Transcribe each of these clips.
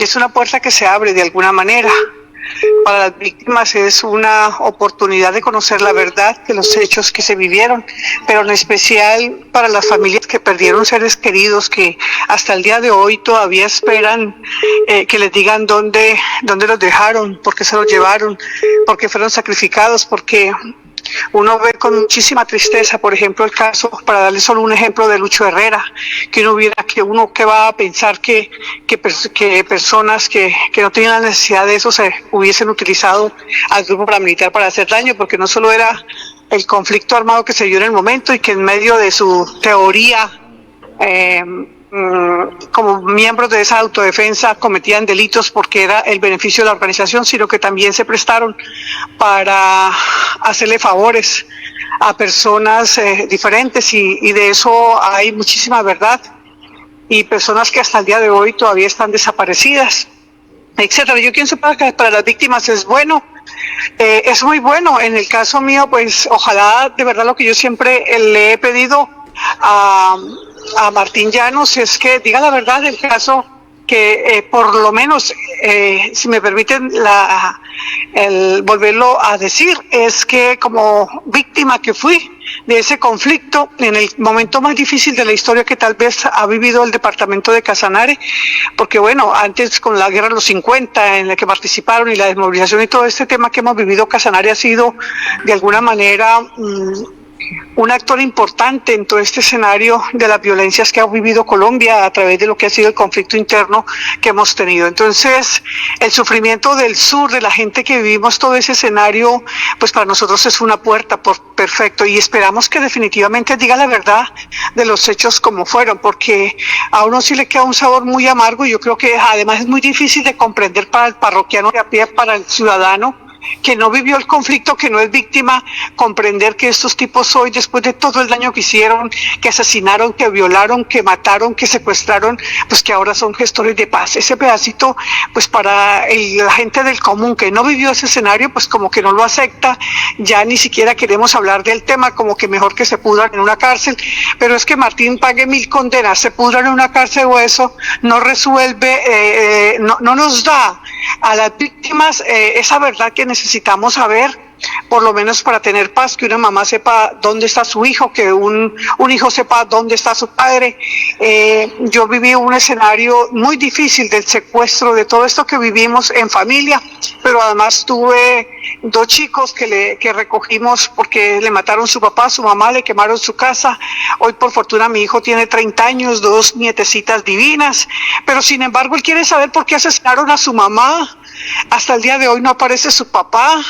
es una puerta que se abre de alguna manera. Para las víctimas es una oportunidad de conocer la verdad de los hechos que se vivieron, pero en especial para las familias que perdieron seres queridos, que hasta el día de hoy todavía esperan que les digan dónde los dejaron, por qué se los llevaron, por qué fueron sacrificados, porque uno ve con muchísima tristeza, por ejemplo, el caso, para darle solo un ejemplo, de Lucho Herrera, que uno que va a pensar que personas que no tenían la necesidad de eso se hubiesen utilizado al grupo paramilitar para hacer daño, porque no solo era el conflicto armado que se dio en el momento y que en medio de su teoría como miembros de esa autodefensa cometían delitos porque era el beneficio de la organización, sino que también se prestaron para hacerle favores a personas diferentes y de eso hay muchísima verdad, y personas que hasta el día de hoy todavía están desaparecidas, etcétera. Yo pienso que para las víctimas es bueno, es muy bueno. En el caso mío, pues ojalá, de verdad, lo que yo siempre le he pedido a Martín Llanos es que diga la verdad del caso, que por lo menos, si me permiten el volverlo a decir, es que como víctima que fui de ese conflicto, en el momento más difícil de la historia que tal vez ha vivido el departamento de Casanare, porque bueno, antes con la guerra de los 50 en la que participaron y la desmovilización y todo este tema que hemos vivido, Casanare ha sido de alguna manera un actor importante en todo este escenario de las violencias que ha vivido Colombia a través de lo que ha sido el conflicto interno que hemos tenido. Entonces, el sufrimiento del sur, de la gente que vivimos todo ese escenario, pues para nosotros es una puerta perfecto, y esperamos que definitivamente diga la verdad de los hechos como fueron, porque a uno sí le queda un sabor muy amargo, y yo creo que además es muy difícil de comprender para el parroquiano de a pie, para el ciudadano que no vivió el conflicto, que no es víctima, comprender que estos tipos hoy, después de todo el daño que hicieron, que asesinaron, que violaron, que mataron, que secuestraron, pues que ahora son gestores de paz. Ese pedacito, pues para la gente del común que no vivió ese escenario, pues como que no lo acepta, ya ni siquiera queremos hablar del tema, como que mejor que se pudran en una cárcel. Pero es que Martín pague 1000 condenas, se pudran en una cárcel, o eso no resuelve, no nos da a las víctimas esa verdad que necesitamos saber, por lo menos para tener paz, que una mamá sepa dónde está su hijo, que un hijo sepa dónde está su padre. Yo viví un escenario muy difícil del secuestro, de todo esto que vivimos en familia, pero además tuve 2 chicos que recogimos porque le mataron su papá, su mamá, le quemaron su casa. Hoy por fortuna mi hijo tiene 30 años, 2 nietecitas divinas, pero sin embargo él quiere saber por qué asesinaron a su mamá. Hasta el día de hoy no aparece su papá.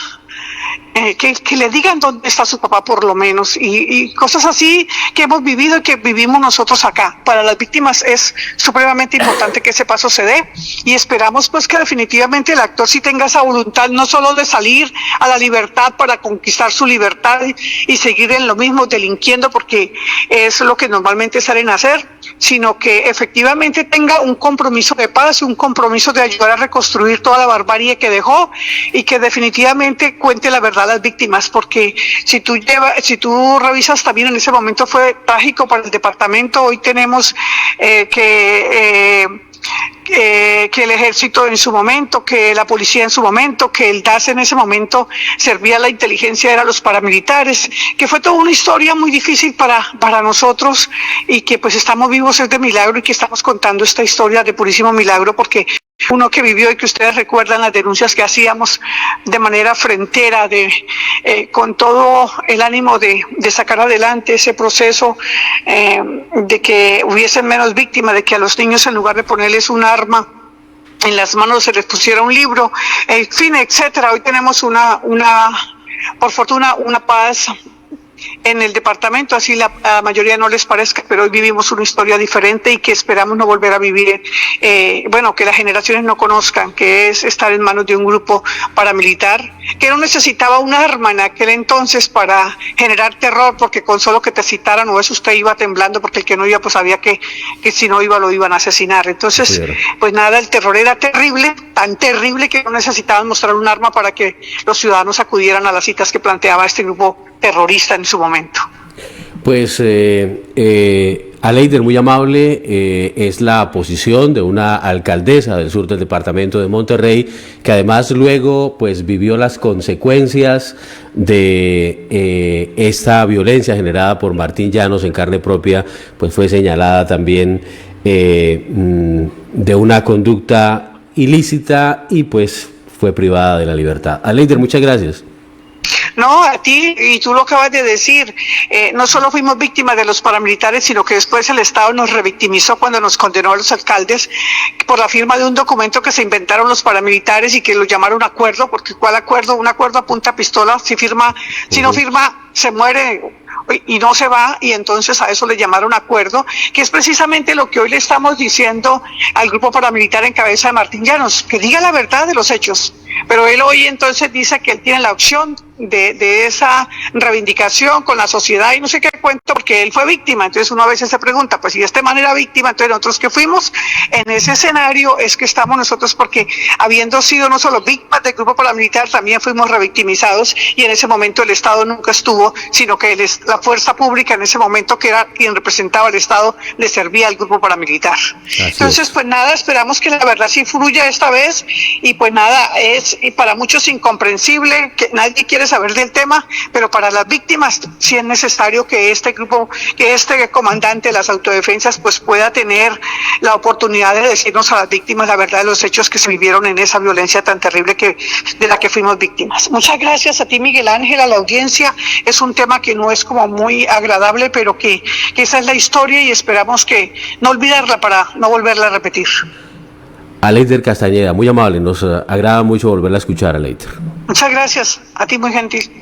Que le digan dónde está su papá por lo menos, y cosas así que hemos vivido y que vivimos nosotros acá. Para las víctimas es supremamente importante que ese paso se dé, y esperamos pues que definitivamente el actor sí tenga esa voluntad, no solo de salir a la libertad para conquistar su libertad y seguir en lo mismo delinquiendo, porque es lo que normalmente salen a hacer, sino que efectivamente tenga un compromiso de paz, un compromiso de ayudar a reconstruir toda la barbarie que dejó, y que definitivamente cuente la verdad a las víctimas, porque si tú revisas también, en ese momento fue trágico para el departamento. Hoy tenemos que el ejército en su momento, que la policía en su momento, que el DAS en ese momento servía a la inteligencia, eran los paramilitares, que fue toda una historia muy difícil para nosotros, y que pues estamos vivos es de milagro, y que estamos contando esta historia de purísimo milagro, porque uno que vivió, y que ustedes recuerdan las denuncias que hacíamos de manera frentera, con todo el ánimo de sacar adelante ese proceso, de que hubiesen menos víctimas, de que a los niños, en lugar de ponerles un arma en las manos, se les pusiera un libro, en fin, etcétera. Hoy tenemos por fortuna, una paz en el departamento, así la mayoría no les parezca, pero hoy vivimos una historia diferente, y que esperamos no volver a vivir, que las generaciones no conozcan, que es estar en manos de un grupo paramilitar que no necesitaba un arma en aquel entonces para generar terror, porque con solo que te citaran o eso usted iba temblando, porque el que no iba pues sabía que si no iba lo iban a asesinar. Entonces, pues nada, el terror era terrible, tan terrible que no necesitaban mostrar un arma para que los ciudadanos acudieran a las citas que planteaba este grupo terrorista en su momento. Pues Aleider, muy amable, es la posición de una alcaldesa del sur del departamento de Monterrey, que además luego pues vivió las consecuencias de esta violencia generada por Martín Llanos en carne propia, pues fue señalada también de una conducta ilícita y pues fue privada de la libertad. Aleider, muchas gracias. No, a ti, y tú lo acabas de decir, no solo fuimos víctimas de los paramilitares, sino que después el Estado nos revictimizó cuando nos condenó a los alcaldes por la firma de un documento que se inventaron los paramilitares y que lo llamaron acuerdo, porque ¿cuál acuerdo? Un acuerdo a punta pistola, si no firma, se muere y no se va, y entonces a eso le llamaron acuerdo, que es precisamente lo que hoy le estamos diciendo al grupo paramilitar en cabeza de Martín Llanos, que diga la verdad de los hechos. Pero él hoy entonces dice que él tiene la opción de esa reivindicación con la sociedad y no sé qué cuento, porque él fue víctima. Entonces uno a veces se pregunta, pues si de esta manera víctima, entonces nosotros que fuimos en ese escenario es que estamos nosotros, porque habiendo sido no solo víctimas del grupo paramilitar, también fuimos revictimizados, y en ese momento el Estado nunca estuvo, sino que la fuerza pública en ese momento, que era quien representaba al Estado, le servía al grupo paramilitar. Entonces, pues nada, esperamos que la verdad sí fluya esta vez, y pues nada, es para muchos incomprensible, que nadie quiere saber del tema, pero para las víctimas sí es necesario que este grupo, que este comandante de las autodefensas pues pueda tener la oportunidad de decirnos a las víctimas la verdad de los hechos que se vivieron en esa violencia tan terrible de la que fuimos víctimas. Muchas gracias a ti, Miguel Ángel, a la audiencia. Es un tema que no es como muy agradable, pero que esa es la historia y esperamos que no olvidarla para no volverla a repetir. Aleider Castañeda, muy amable, nos agrada mucho volverla a escuchar, Aleider. Muchas gracias, a ti muy gentil.